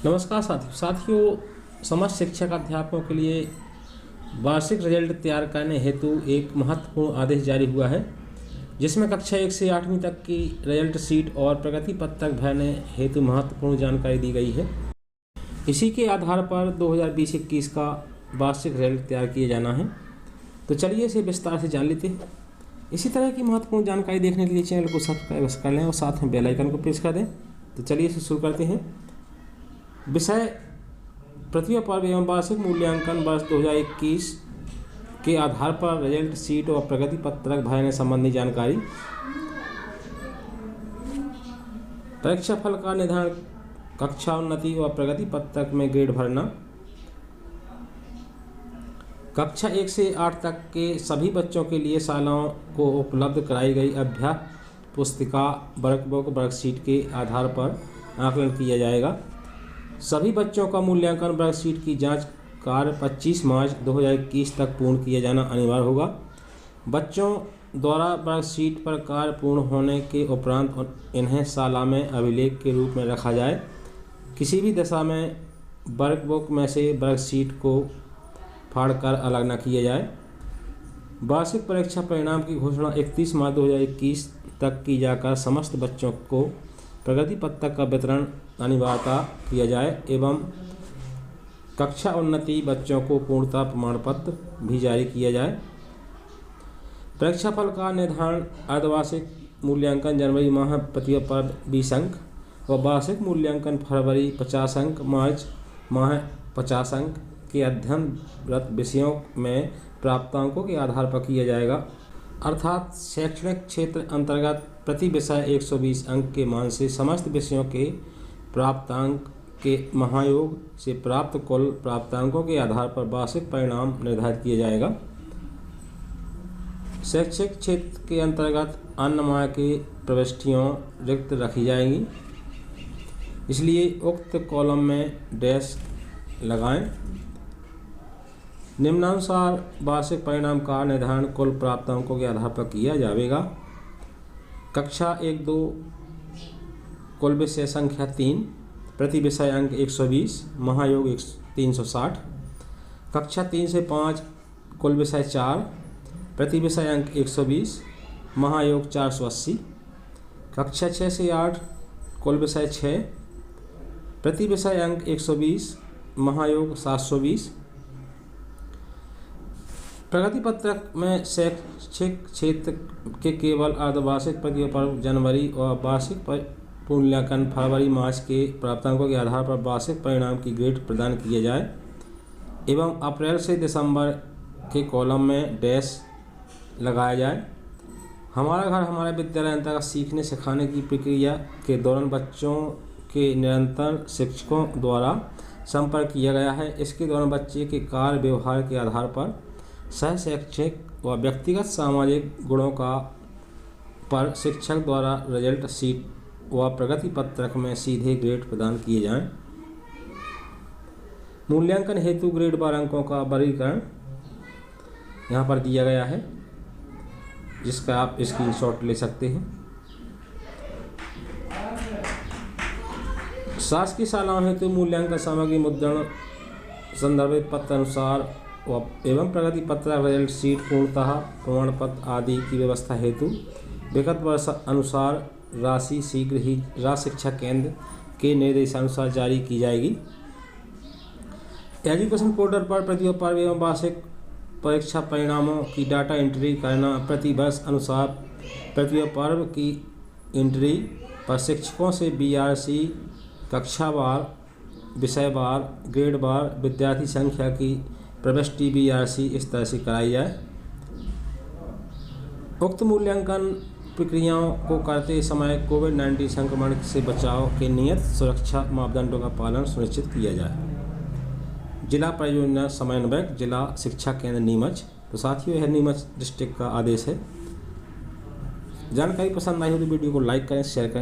नमस्कार साथियों, समस्त शिक्षक अध्यापकों के लिए वार्षिक रिजल्ट तैयार करने हेतु एक महत्वपूर्ण आदेश जारी हुआ है, जिसमें कक्षा 1 से 8वीं तक की रिजल्ट शीट और प्रगति पत्रक भरने हेतु महत्वपूर्ण जानकारी दी गई है। इसी के आधार पर 2020-21 का वार्षिक रिजल्ट तैयार किया जाना है। तो चलिए इसे विस्तार से जान लेते हैं। इसी तरह की महत्वपूर्ण जानकारी देखने के लिए चैनल को सब्सक्राइब कर लें और साथ में बेल आइकन को प्रेस कर दें। तो चलिए इसे शुरू करते हैं। विषय प्रतिभा पर्व एवं वार्षिक मूल्यांकन वर्ष 2021 के आधार पर रिजल्ट शीट और प्रगति पत्रक भरने संबंधी जानकारी। परीक्षा फल का निर्धारण, कक्षा उन्नति और प्रगति पत्रक में ग्रेड भरना। कक्षा 1 से 8 तक के सभी बच्चों के लिए शालाओं को उपलब्ध कराई गई अभ्यास पुस्तिका, वर्कबुक, वर्कशीट के आधार पर आकलन किया जाएगा। सभी बच्चों का मूल्यांकन वर्कशीट की जांच कार्य 25 मार्च 2021 तक पूर्ण किया जाना अनिवार्य होगा। बच्चों द्वारा वर्कशीट पर कार्य पूर्ण होने के उपरांत इन्हें शाला में अभिलेख के रूप में रखा जाए। किसी भी दशा में वर्कबुक में से वर्कशीट को फाड़कर अलग न किया जाए। वार्षिक परीक्षा परिणाम की घोषणा 31 मार्च 2021 तक की जाकर समस्त बच्चों को प्रगति पत्रक का वितरण अनिवार्यता किया जाए एवं कक्षा उन्नति बच्चों को पूर्णता प्रमाण पत्र भी जारी किया जाए। परीक्षा फल का निर्धारण अर्धवार्षिक मूल्यांकन जनवरी माह प्रतिभा पर्व 20 अंक व वार्षिक मूल्यांकन फरवरी 50 अंक, मार्च माह 50 अंक के अध्ययनरत विषयों में प्राप्तांकों के आधार पर किया जाएगा। अर्थात शैक्षणिक क्षेत्र अंतर्गत प्रति विषय 120 अंक के मान से समस्त विषयों के प्राप्तांक के महायोग से प्राप्त कुल प्राप्तांकों के आधार पर वार्षिक परिणाम निर्धारित किया जाएगा। शैक्षिक क्षेत्र के अंतर्गत अन्नमाय के प्रविष्टियाँ रिक्त रखी जाएंगी, इसलिए उक्त कॉलम में डैश लगाएं। निम्नानुसार वार्षिक परिणाम का निर्धारण कुल प्राप्तांकों के आधार पर किया जाएगा। कक्षा 1-2 कुल विषय संख्या 3, प्रति विषय अंक 120, महायोग 360। कक्षा 3 से 5 कुल विषय 4, प्रति विषय अंक 120, महायोग 480। कक्षा 6 से 8 कुल विषय 6, प्रति विषय अंक 120, महायोग 720। प्रगति पत्रक में शैक्षिक क्षेत्र के केवल अर्धवार्षिक प्रतिभा पर्व जनवरी और वार्षिक मूल्यांकन फरवरी मार्च के प्राप्तांकों के आधार पर वार्षिक परिणाम की ग्रेड प्रदान किए जाए एवं अप्रैल से दिसंबर के कॉलम में डैश लगाया जाए। हमारा घर हमारा विद्यालय अंतर्गत सीखने सिखाने की प्रक्रिया के दौरान बच्चों के निरंतर शिक्षकों द्वारा संपर्क किया गया है। इसके दौरान बच्चे के कार्य व्यवहार के आधार पर सह शैक्षिक व व्यक्तिगत सामाजिक गुणों का पर शिक्षक द्वारा रिजल्ट शीट व प्रगति पत्रक में सीधे ग्रेड प्रदान किए जाएं। मूल्यांकन हेतु ग्रेड बार अंकों का वर्गीकरण यहाँ पर दिया गया है, जिसका आप स्क्रीनशॉट ले सकते हैं। शासकीय शालाओं हेतु मूल्यांकन सामग्री मुद्रण संदर्भित पत्र अनुसार एवं प्रगति पत्रक रिजल्ट शीट पूर्णतः प्रमाण पत्र आदि की व्यवस्था हेतु विगत वर्ष अनुसार राशि शीघ्र ही राज्य शिक्षा केंद्र के निर्देशानुसार जारी की जाएगी। एजुकेशन पोर्टल पर प्रतिभा पर्व एवं वार्षिक परीक्षा परिणामों की डाटा एंट्री करना। प्रति वर्ष अनुसार प्रतिभा पर्व की एंट्री पर शिक्षकों से BRC कक्षावार, विषयवार, ग्रेडवार, विद्यार्थी संख्या की प्रविष्टि BRC इस तरह से कराई जाए। उक्त मूल्यांकन प्रक्रियाओं को करते समय कोविड-19 संक्रमण से बचाव के नियत सुरक्षा मापदंडों का पालन सुनिश्चित किया जाए। जिला परियोजना समन्वयक, जिला शिक्षा केंद्र नीमच। तो साथियों, यह नीमच डिस्ट्रिक्ट का आदेश है। जानकारी पसंद आई हो तो वीडियो को लाइक करें, शेयर करें।